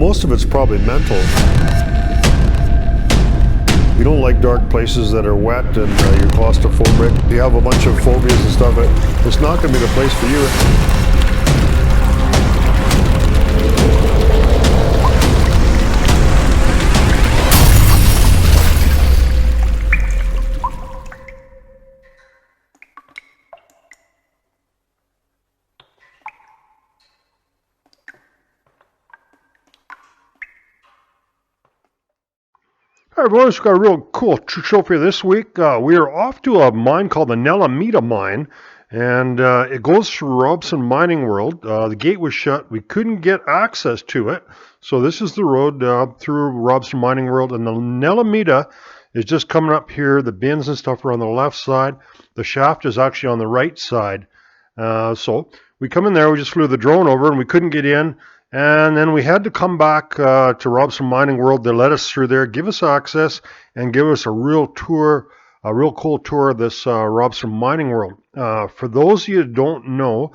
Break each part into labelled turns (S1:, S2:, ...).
S1: Most of it's probably mental. You don't like dark places that are wet and you're claustrophobic. You have a bunch of phobias and stuff. It's not going to be the place for you. Hi everyone, we've got a real cool show for you this week. We are off to a mine called the Nella-Meda mine, and it goes through Robson Mining World. The gate was shut. We couldn't get access to it, so this is the road through Robson Mining World, and the Nella-Meda is just coming up here. The bins and stuff are on the left side. The shaft is actually on the right side. So we come in there, we just flew the drone over, and we couldn't get in. And then we had to come back to Robson Mining World. They let us through there, give us access, and give us a real tour, a real cool tour of this Robson Mining World. For those of you who don't know,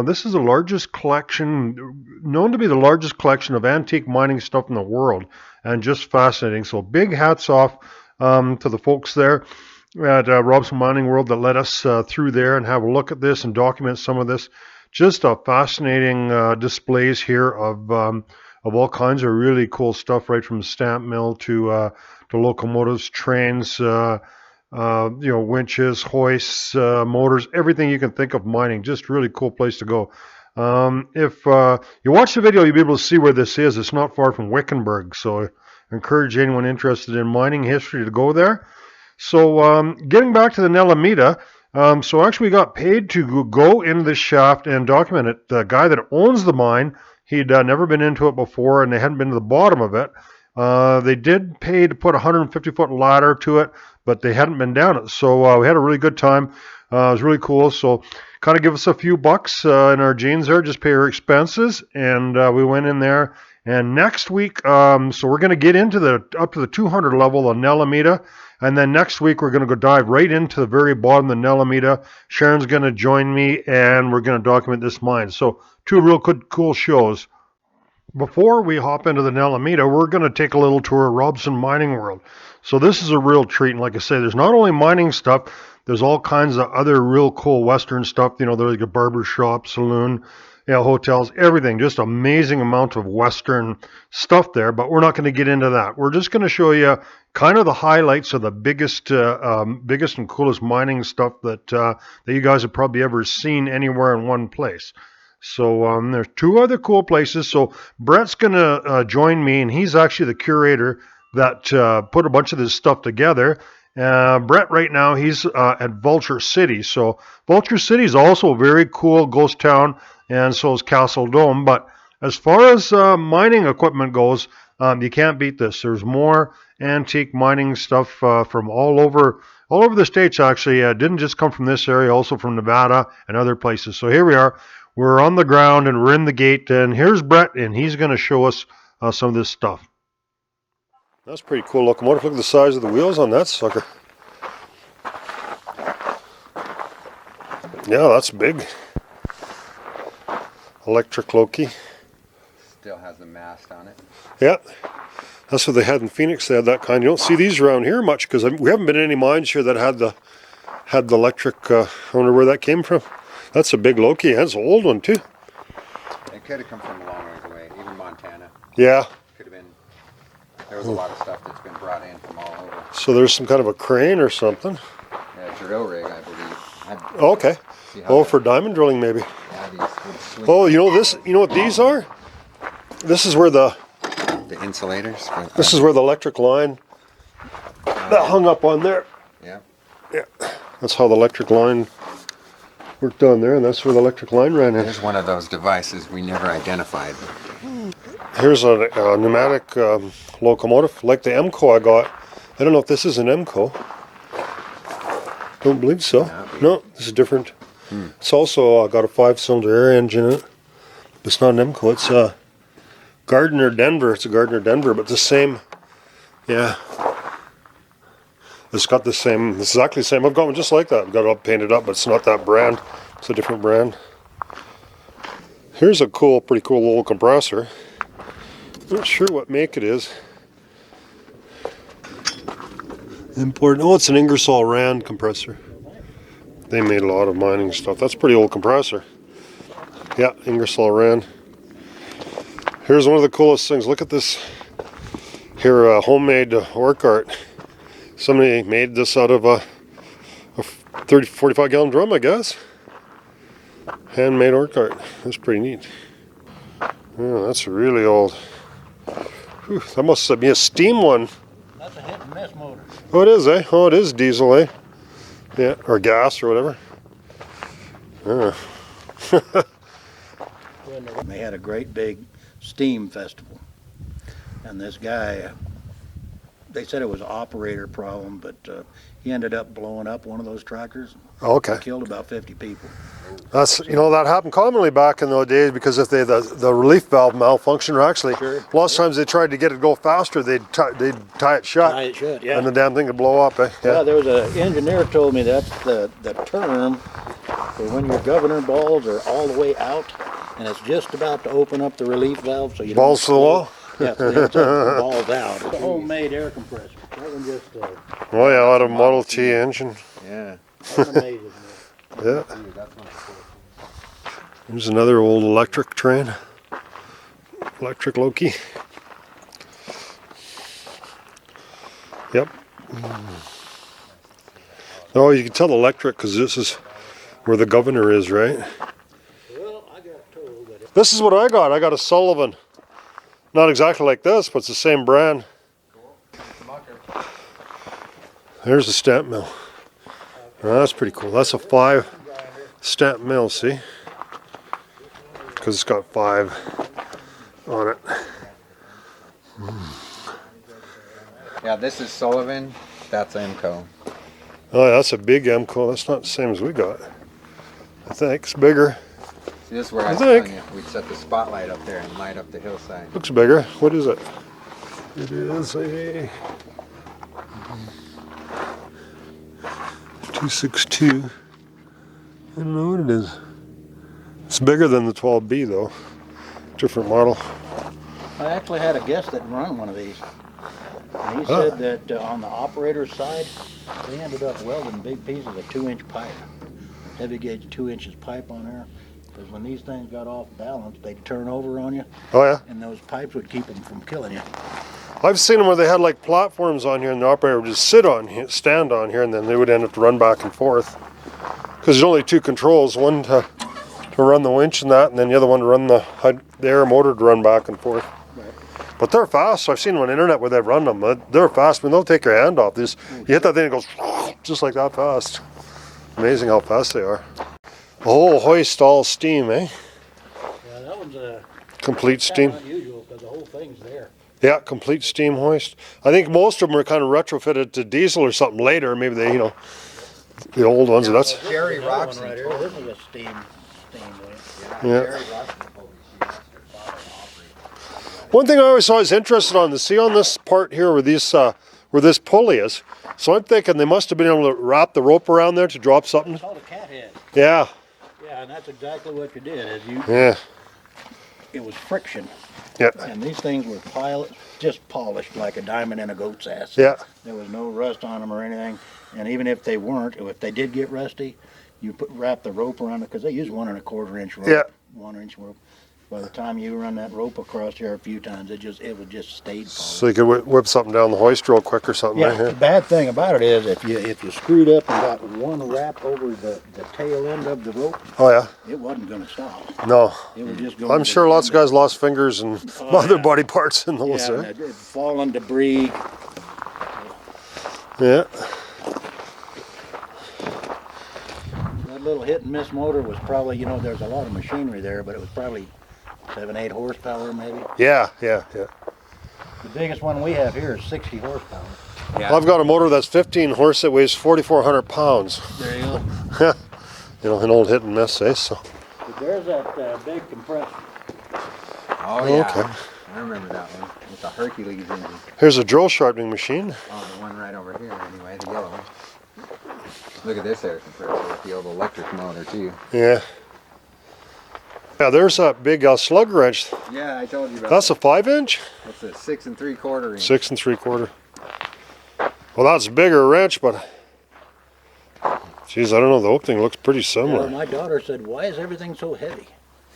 S1: this is the largest collection, known to be the largest collection of antique mining stuff in the world, and just fascinating. So big hats off to the folks there at Robson Mining World that let us through there and have a look at this and document some of this. Just a fascinating displays here of all kinds of really cool stuff, right from the stamp mill to locomotives, trains, winches, hoists, motors, everything you can think of mining. Just really cool place to go. If you watch the video, you'll be able to see where this is. It's not far from Wickenburg, so I encourage anyone interested in mining history to go there. So getting back to the Nella-Meda. So actually we got paid to go into the shaft and document it. The guy that owns the mine, he'd never been into it before, and they hadn't been to the bottom of it. They did pay to put a 150-foot ladder to it, but they hadn't been down it. So we had a really good time. It was really cool. So kind of give us a few bucks in our jeans there, just pay our expenses, and we went in there. And next week, so we're going to get into up to the 200 level of Nella-Meda. And then next week, we're going to go dive right into the very bottom of the Nella-Meda. Sharon's going to join me, and we're going to document this mine. So two real good, cool shows. Before we hop into the Nella-Meda, we're going to take a little tour of Robson Mining World. So this is a real treat. And like I say, there's not only mining stuff, there's all kinds of other real cool Western stuff. There's like a barber shop, saloon, hotels, everything. Just amazing amount of Western stuff there, but we're not going to get into that. We're just going to show you kind of the highlights of the biggest and coolest mining stuff that you guys have probably ever seen anywhere in one place. So there's two other cool places. So Brett's going to join me, and he's actually the curator that put a bunch of this stuff together. Brett right now, he's at Vulture City. So Vulture City is also a very cool ghost town, and so is Castle Dome. But as far as mining equipment goes, you can't beat this. There's more antique mining stuff from all over the states. Actually, it didn't just come from this area, also from Nevada and other places. So here we are. We're on the ground and we're in the gate. And here's Brett, and he's going to show us some of this stuff. That's pretty cool locomotive. Look at the size of the wheels on that sucker. Yeah, that's big. Electric Loki.
S2: Still has the mast on it.
S1: Yeah, that's what they had in Phoenix. They had that kind. You don't see these around here much because we haven't been in any mines here that had the electric. I wonder where that came from. That's a big Loki. That's an old one too.
S2: It could have come from a long ways away, even Montana.
S1: Yeah.
S2: Could have been. There was a lot of stuff that's been brought in from all over.
S1: So there's some kind of a crane or something.
S2: Yeah, drill rig, I believe.
S1: Okay. Oh, for diamond drilling maybe.
S2: Yeah, these would swing.
S1: Oh, you know this? You know what these are? This is where the
S2: insulators.
S1: This is where the electric line that hung up on there.
S2: Yeah.
S1: Yeah. That's how the electric line worked on there, and that's where the electric line ran in.
S2: Here's one of those devices we never identified.
S1: Here's a pneumatic locomotive, like the MCO I got. I don't know if this is an MCO. Don't believe so. No, this is different. It's also got a 5-cylinder air engine in it. It's not an MCO. It's a Gardner Denver. It's a Gardner Denver, but the same. Yeah. It's got the same, exactly the same. I've got one just like that. I've got it all painted up, but it's not that brand. It's a different brand. Here's a pretty cool little compressor. Not sure what make it is. Import. Oh, it's an Ingersoll Rand compressor. They made a lot of mining stuff. That's a pretty old compressor. Yeah, Ingersoll Rand. Here's one of the coolest things. Look at this. Here, homemade ore cart. Somebody made this out of a 45 gallon drum, I guess. Handmade ore cart. That's pretty neat. Yeah, that's really old. Whew, that must be a steam one.
S3: That's a hit and miss motor.
S1: Oh, it is, eh? Oh, it is diesel, eh? Yeah, or gas or whatever. Yeah.
S3: They had a great big steam festival. And this guy, they said it was an operator problem, but he ended up blowing up one of those tractors.
S1: Okay.
S3: Killed about 50 people.
S1: That's, you know, that happened commonly back in those days because if the relief valve malfunctioned, or actually, a lot of times they tried to get it to go faster, they'd tie it shut.
S3: Tie it shut, yeah.
S1: And the damn thing would blow up, eh? Yeah.
S3: Well, there was an engineer told me that's the term for when your governor balls are all the way out and it's just about to open up the relief valve so you don't
S1: Balls to the wall?
S3: Yeah, so the inside balls out. It's a homemade air compressor. That one just
S1: Oh yeah, out of Model T engine.
S3: yeah. That's amazing.
S1: Yeah. Here's another old electric train. Electric Loki. Yep. Oh, you can tell electric because this is where the governor is, right?
S3: Well, I got told that
S1: This is what I got. I got a Sullivan. Not exactly like this, but it's the same brand. There's a stamp mill. Oh, that's pretty cool. That's a 5 stamp mill, see? Because it's got 5 on it.
S2: Yeah, this is Sullivan. That's Emco.
S1: Oh, that's a big Emco. That's not the same as we got. I think it's bigger.
S2: See, this is where I
S1: I
S2: was
S1: think.
S2: telling you, we'd set the spotlight up there and light up the hillside.
S1: Looks bigger. What is it? It is a 262. I don't know what it is. It's bigger than the 12B though. Different model.
S3: I actually had a guest that run one of these. And he said that on the operator's side, they ended up welding big pieces of 2-inch pipe. Heavy gauge 2 inches pipe on there. Because when these things got off balance, they'd turn over on you.
S1: Oh yeah?
S3: And those pipes would keep them from killing you.
S1: I've seen them where they had like platforms on here and the operator would just sit on here, stand on here, and then they would end up to run back and forth. Because there's only 2 controls, one to run the winch and that, and then the other one to run the air motor to run back and forth.
S3: Right.
S1: But they're fast. I've seen them on the internet where they run them. They're fast. I mean, they'll take your hand off. You hit that thing, it goes just like that fast. Amazing how fast they are. The whole hoist all steam, eh?
S3: Yeah, that one's a
S1: Complete steam.
S3: unusual because the whole thing's there.
S1: Yeah, complete steam hoist. I think most of them are kind of retrofitted to diesel or something later. Maybe they, you know, the old ones. That's
S2: Jerry
S3: Another one
S2: Robson
S3: right here.
S2: told
S3: This is a steam wheel.
S1: Yeah.
S2: Jerry Robson told me she asked her father to operate.
S1: one thing I always was interested on. See on this part here where these where this pulley is. So I'm thinking they must have been able to wrap the rope around there to drop something.
S3: It's called a cat head.
S1: Yeah.
S3: Yeah, and that's exactly what you did.
S1: Yeah.
S3: It was friction.
S1: Yeah.
S3: And these things were just polished like a diamond in a goat's ass.
S1: Yeah.
S3: There was no rust on them or anything. And even if they weren't, if they did get rusty, you wrap the rope around it because they use 1 1/4 inch rope.
S1: Yeah.
S3: 1 inch rope. By the time you run that rope across here a few times, it would just stay polished.
S1: So you could whip something down the hoist real quick or something.
S3: Yeah,
S1: Right here.
S3: the bad thing about it is if you screwed up and got one wrap over the tail end of the rope,
S1: Oh yeah.
S3: it wasn't going to stop.
S1: No.
S3: It would just go.
S1: I'm sure lots of guys lost fingers and other body parts in those.
S3: Yeah,
S1: Eh?
S3: and fallen debris.
S1: Yeah.
S3: That little hit and miss motor was probably, there's a lot of machinery there, but it was probably 7-8 horsepower maybe.
S1: Yeah. Yeah. Yeah.
S3: The biggest one we have here is 60 horsepower.
S2: Yeah.
S1: I've got a motor that's 15 horse that weighs 4,400 pounds.
S3: There you go.
S1: An old hit and miss, eh? So.
S3: But there's that big compressor.
S2: Oh yeah.
S1: Okay.
S2: I remember that one with the Hercules engine.
S1: Here's a drill sharpening machine.
S2: Oh, the one right over here anyway, the yellow one. Look at this air compressor with the old electric motor too.
S1: Yeah. Yeah, there's that big slug wrench.
S2: Yeah, I told you about
S1: That's
S2: that.
S1: a 5-inch?
S2: That's a 6 3/4 inch.
S1: 6 3/4. Well, that's a bigger wrench, but geez, I don't know. The hook thing looks pretty
S3: Yeah,
S1: similar.
S3: my daughter said, "Why is everything so heavy?"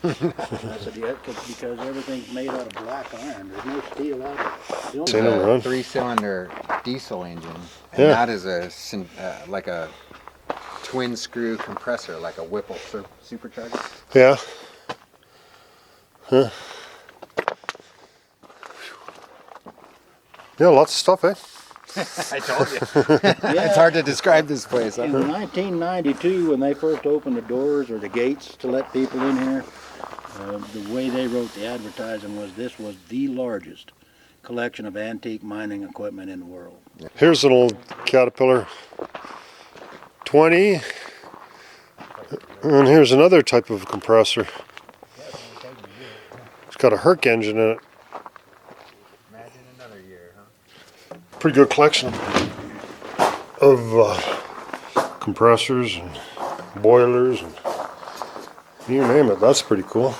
S3: I said, "Yeah, because everything's made out of black iron. There's no steel out of it." The only
S1: Seen them
S2: A
S1: run.
S2: 3-cylinder diesel engine, and
S1: Yeah.
S2: that is like a twin screw compressor, like a Whipple supercharger.
S1: Yeah. Huh. Yeah, lots of stuff, eh?
S2: I told you. It's hard to describe this place. Huh?
S3: In 1992, when they first opened the doors or the gates to let people in here, the way they wrote the advertising was this was the largest collection of antique mining equipment in the world.
S1: Here's an old Caterpillar 20. And here's another type of compressor. It's got a Herc engine in it.
S2: Imagine another year, huh?
S1: Pretty good collection of compressors and boilers and you name it. That's pretty cool.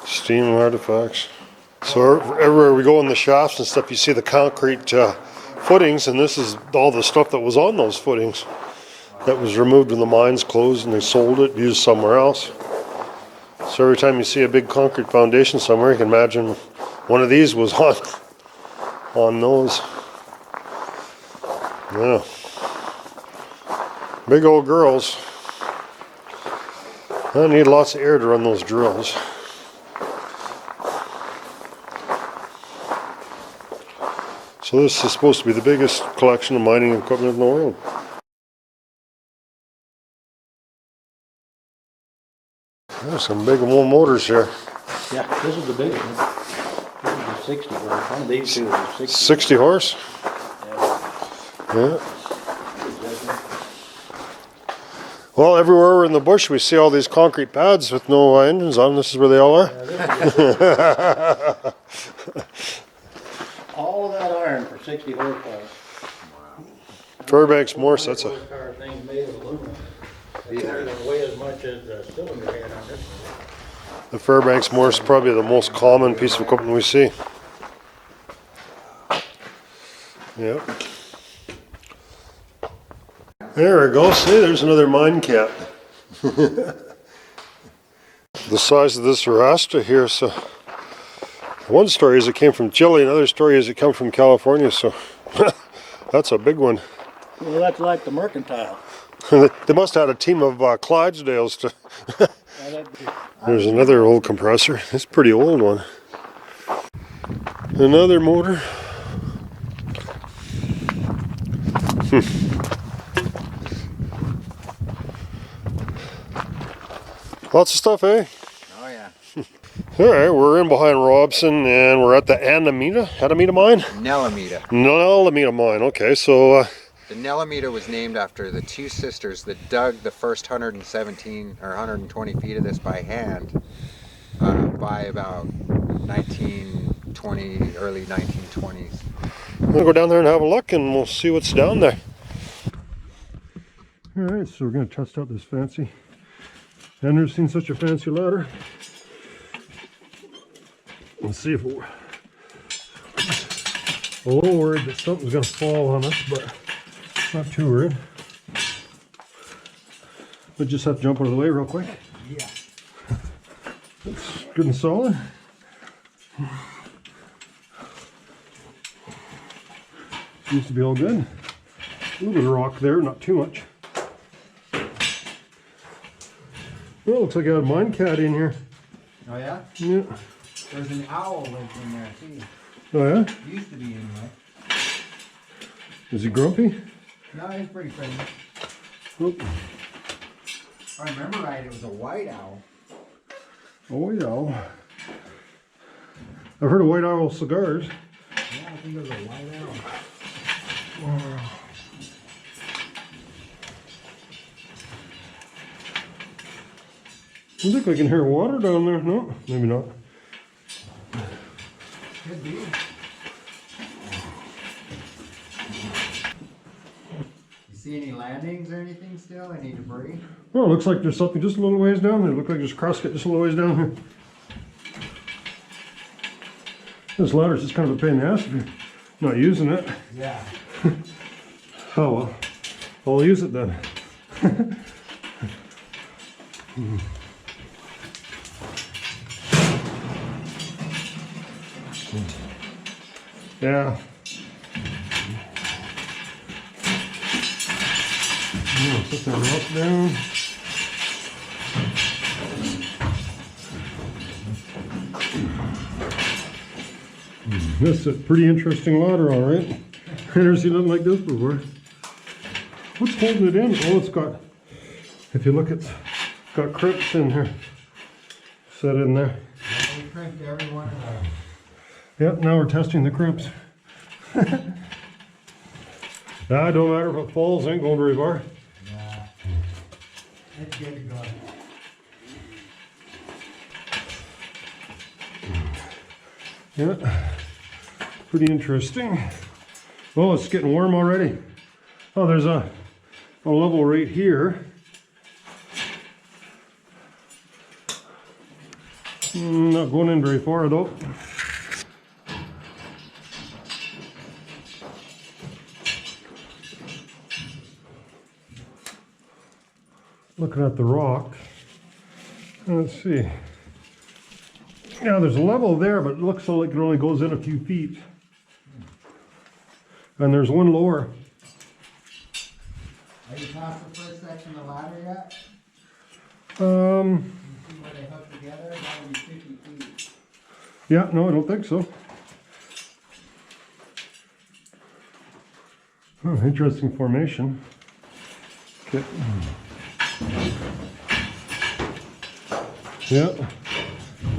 S1: Steam artifacts. So everywhere we go in the shafts and stuff, you see the concrete footings, and this is all the stuff that was on those footings that was removed when the mines closed and they sold it, used somewhere else. So every time you see a big concrete foundation somewhere, you can imagine one of these was on those. Yeah. Big old girls. I need lots of air to run those drills. So this is supposed to be the biggest collection of mining equipment in the world. There's some big motors here.
S3: Yeah, this is the big one. This is the 60 horse. One of these two is a 60.
S1: 60 horse?
S3: Yeah.
S1: Yeah. Well, everywhere we're in the bush, we see all these concrete pads with no engines on. This is where they all are.
S3: All of that iron for 60 horsepower.
S2: Wow.
S1: Fairbanks Morse, that's a...
S3: horsepower thing's made of aluminum. It doesn't weigh as much as the cylinder head on this.
S1: The Fairbanks Morse is probably the most common piece of equipment we see. Yep. There we go. See, there's another mine cat. The size of this Rasta here, so one story is it came from Chile, another story is it come from California, so that's a big one.
S3: Well, that's like the mercantile.
S1: They must have had a team of Clydesdales to... There's another old compressor. It's a pretty old one. Another motor. Lots of stuff, eh?
S2: Oh yeah.
S1: Alright, we're in behind Robson and we're at the Alameda mine?
S2: Nella-Meda.
S1: Nella-Meda mine, okay, so...
S2: The Nella-Meda was named after the two sisters that dug the first 117 or 120 feet of this by hand by about 1920, early 1920s.
S1: I'm gonna go down there and have a look and we'll see what's down there. Alright, so we're gonna test out this fancy. I've never seen such a fancy ladder. Let's see if it... A little worried that something's gonna fall on us, but not too worried. We'll just have to jump out of the way real quick.
S2: Yeah.
S1: It's good and solid. Seems to be all good. A little bit of rock there, not too much. Well, it looks like I had a mine cat in here.
S2: Oh yeah?
S1: Yeah.
S2: There's an owl lives in there too.
S1: Oh yeah?
S2: Used to be anyway.
S1: Is he grumpy?
S2: No, he's pretty friendly.
S1: Oh,
S2: If I remember right, it was a white owl.
S1: a white owl. I've heard of white owl cigars.
S2: Yeah, I think it was a white owl.
S1: I think I can hear water down there. No, maybe not.
S2: Could be. You see see any landings or anything still? Any debris?
S1: Oh, it looks like there's something just a little ways down there. It looks like there's a crosscut just a little ways down here. This ladder's just kind of a pain in the ass if you're not using it.
S2: Yeah.
S1: Oh well, I'll use it then. Yeah. Put that rock down. This is a pretty interesting ladder, all right. I've never seen nothing like this before. What's holding it in? Oh, it's got, if you look, it's got crimps in here. Set in there.
S2: We crimped every one of them.
S1: Yep, now we're testing the crimps. Nah, don't matter if it falls, ain't going very far.
S2: Yeah. It's good to go.
S1: Yeah, pretty interesting. Oh, it's getting warm already. Oh, there's a level right here. Not going in very far though. Looking at the rock. Let's see. Yeah, there's a level there, but it looks like it only goes in a few feet. And there's one lower.
S2: Are you past the first section of the ladder yet?
S1: Um,
S2: You see where they hook together? That would be 50 feet.
S1: yeah, no, I don't think so. Oh, interesting formation. Okay. Yeah,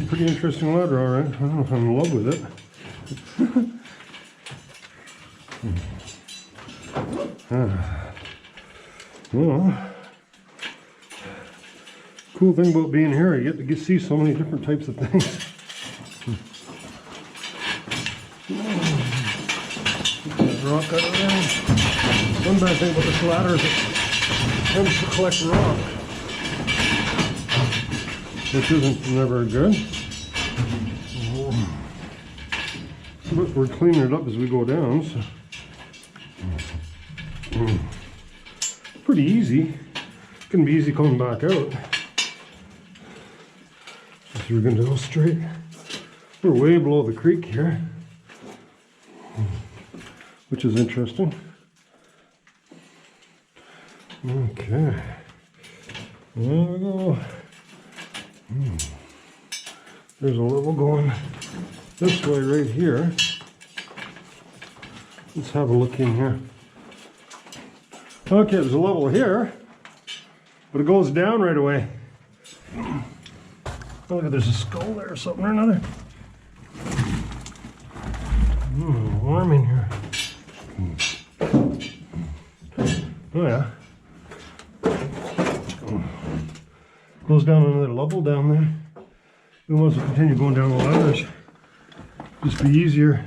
S1: pretty interesting ladder, all right. I don't know if I'm in love with it. Well, cool thing about being here, I get to see so many different types of things. That rock out of there. One bad thing about this ladder is it tends to collect rock, which isn't never good. But we're cleaning it up as we go down, so pretty easy. Gonna be easy coming back out. So we're gonna go straight. We're way below the creek here, which is interesting. Okay, there we go. There's a level going this way right here. Let's have a look in here. Okay, there's a level here, but it goes down right away. Oh, look, there's a skull there or something or another. Warm in here. Oh yeah. Goes down another level down there. We might as well continue going down the ladders. Just be easier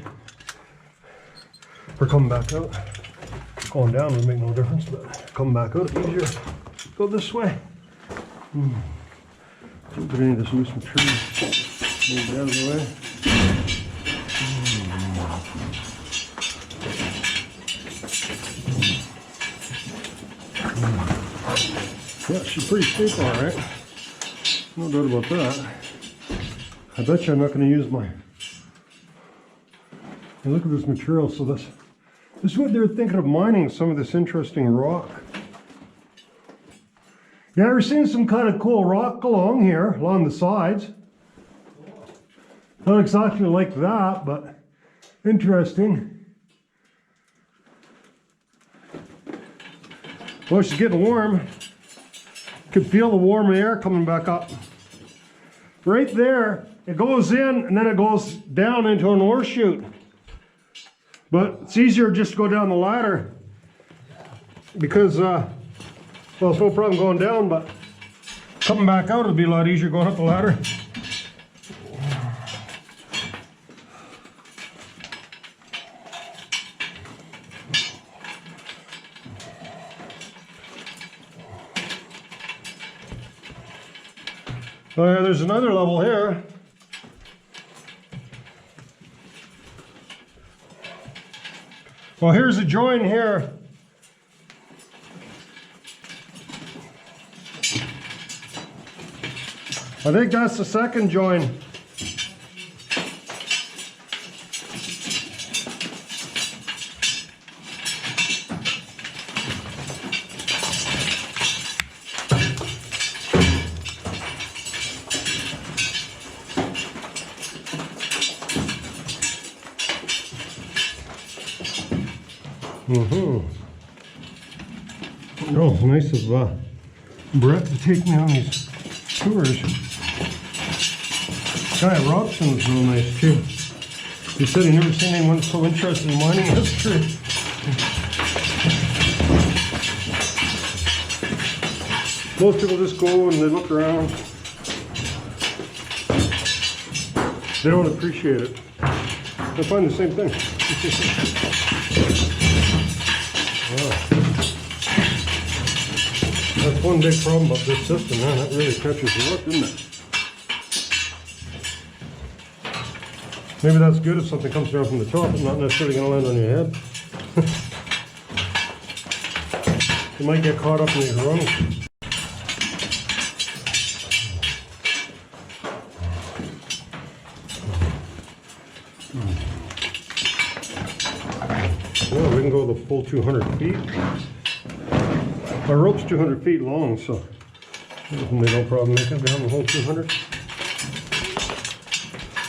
S1: for coming back out. Going down would make no difference, but coming back out easier. Go this way. Don't put any of this loose material. Move it out of the way. Yeah, she's pretty steep, all right. No doubt about that. I bet you I'm not going to use my... Hey, look at this material. So this is what they're thinking of mining, some of this interesting rock. Yeah, we're seeing some kind of cool rock along here, along the sides. Not exactly like that, but interesting. Well, she's getting warm. Can feel the warm air coming back up. Right there, it goes in and then it goes down into an ore chute. But it's easier just to go down the ladder because, well, it's no problem going down, but coming back out, it'll be a lot easier going up the ladder. Oh yeah, there's another level here. Well, here's a join here. I think that's the second join. Oh, nice of Brett to take me on these tours. This guy at Robson was real nice too. He said he never seen anyone so interested in mining history. Most people just go and they look around. They don't appreciate it. I find the same thing. Wow. That's one big problem about this system, man. That really catches you up, doesn't it? Maybe that's good if something comes down from the top. It's not necessarily going to land on your head. You might get caught up in these rungs. Well, we can go the full 200 feet. Our rope's 200 feet long, so it'll be no problem making it down the whole 200.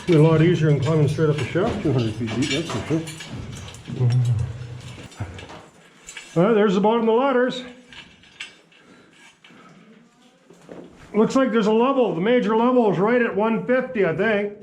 S1: It'll be a lot easier than climbing straight up the shaft 200 feet deep, that's for sure. All right, there's the bottom of the ladders. Looks like there's a level. The major level is right at 150, I think.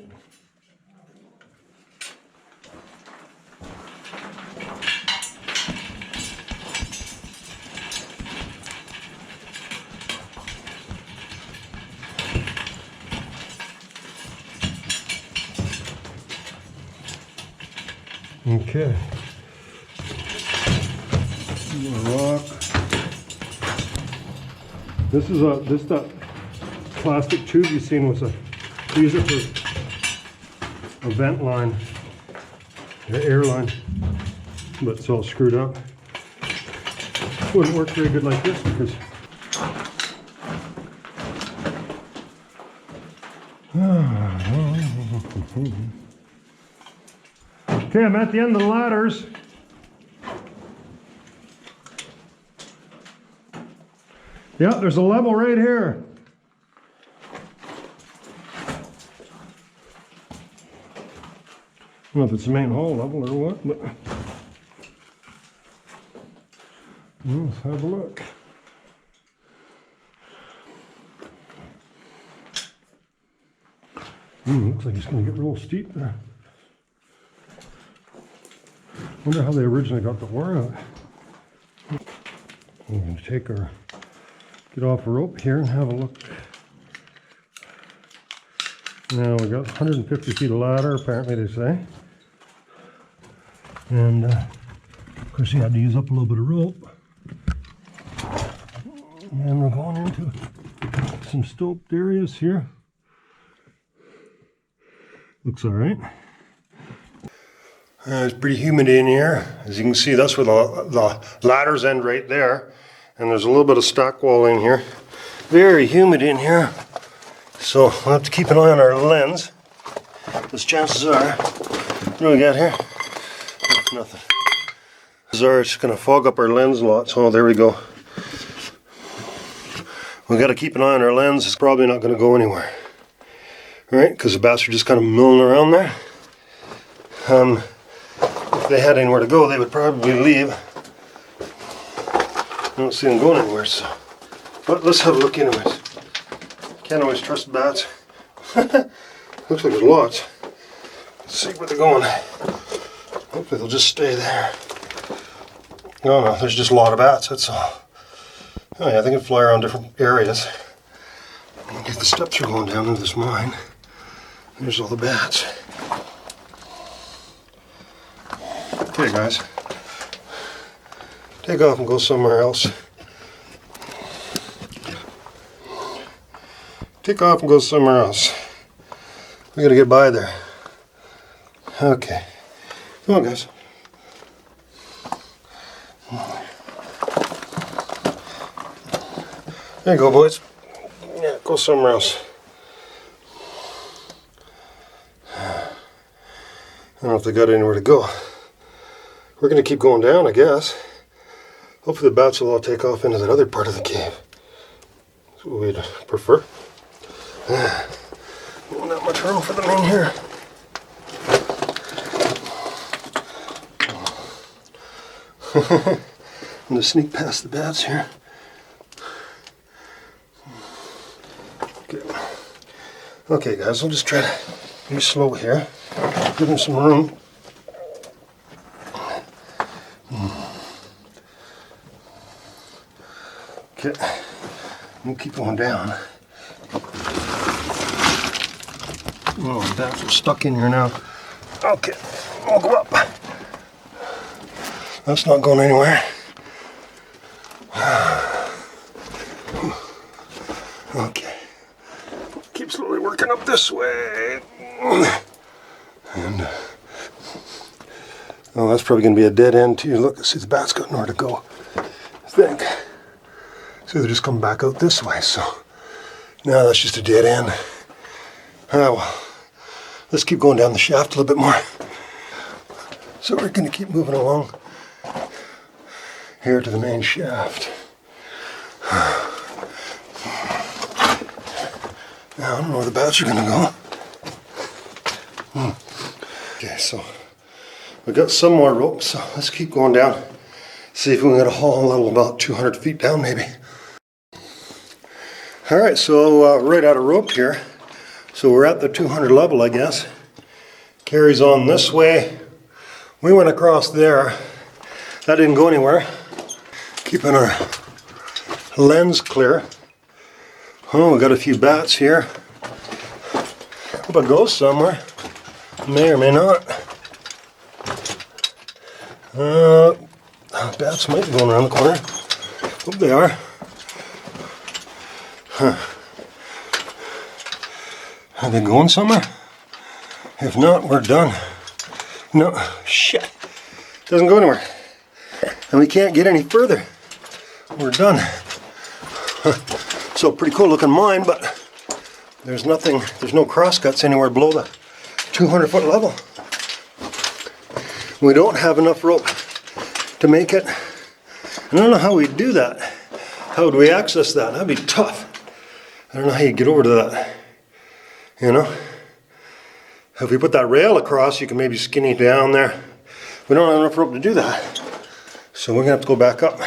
S1: Okay. Rock. This is that plastic tube you've seen was these are for a vent line, an air line, but it's all screwed up. Wouldn't work very good like this because okay, I'm at the end of the ladders. Yeah, there's a level right here. I don't know if it's the main hall level or what, but let's have a look. Looks like it's going to get real steep there. Wonder how they originally got the wire out. We're going to get off a rope here and have a look. Now we got 150 feet of ladder, apparently they say. And of course you had to use up a little bit of rope. And we're going into some stoped areas here. Looks all right. It's pretty humid in here. As you can see, that's where the ladders end right there. And there's a little bit of stock wall in here. Very humid in here. So we'll have to keep an eye on our lens. Because chances are, what do we got here? Nothing. Chances are it's going to fog up our lens a lot. So there we go. We've got to keep an eye on our lens. It's probably not going to go anywhere. Right? Because the bats are just kind of milling around there. If they had anywhere to go, they would probably leave. I don't see them going anywhere, so. But let's have a look anyways. Can't always trust bats. Looks like there's lots. Let's see where they're going. Hopefully they'll just stay there. No, there's just a lot of bats, that's all. Oh yeah, they can fly around different areas. Okay, the steps are going down into this mine. There's all the bats. Okay guys, take off and go somewhere else. take off and go somewhere else. We gotta get by there. Okay. Come on, guys. There you go, boys. Yeah, go somewhere else. I don't know if they got anywhere to go. We're going to keep going down, I guess. Hopefully the bats will all take off into that other part of the cave. That's what we'd prefer. Not much room for them in here. I'm going to sneak past the bats here. Okay guys, I'll just try to be slow here. Give them some room. Okay, we'll keep going down. Oh, the bats are stuck in here now. Okay, I'll go up. That's not going anywhere. Okay. Keep slowly working up this way. And, oh, that's probably going to be a dead end too. Look, see the bat's got nowhere to go, I think. So they're just coming back out this way, so now that's just a dead end. Ah, well, let's keep going down the shaft a little bit more. So we're going to keep moving along here to the main shaft. Now, I don't know where the bats are going to go. Okay, so we got some more rope, so let's keep going down. See if we can get a haul a little about 200 feet down, maybe. All right, so right out of rope here. So we're at the 200 level, I guess. Carries on this way. We went across there. That didn't go anywhere. Keeping our lens clear. Oh, we got a few bats here. Hope it goes somewhere. May or may not. Bats might be going around the corner. Hope they are. Huh. Are they going somewhere? If not, we're done. No, shit. Doesn't go anywhere. And we can't get any further. We're done. So pretty cool looking mine, but there's nothing, there's no crosscuts anywhere below the 200-foot level. We don't have enough rope to make it. I don't know how we do that. How would we access that? That'd be tough. I don't know how you get over to that. You know? If we put that rail across, you can maybe skinny down there. We don't have enough rope to do that. So we're gonna have to go back up.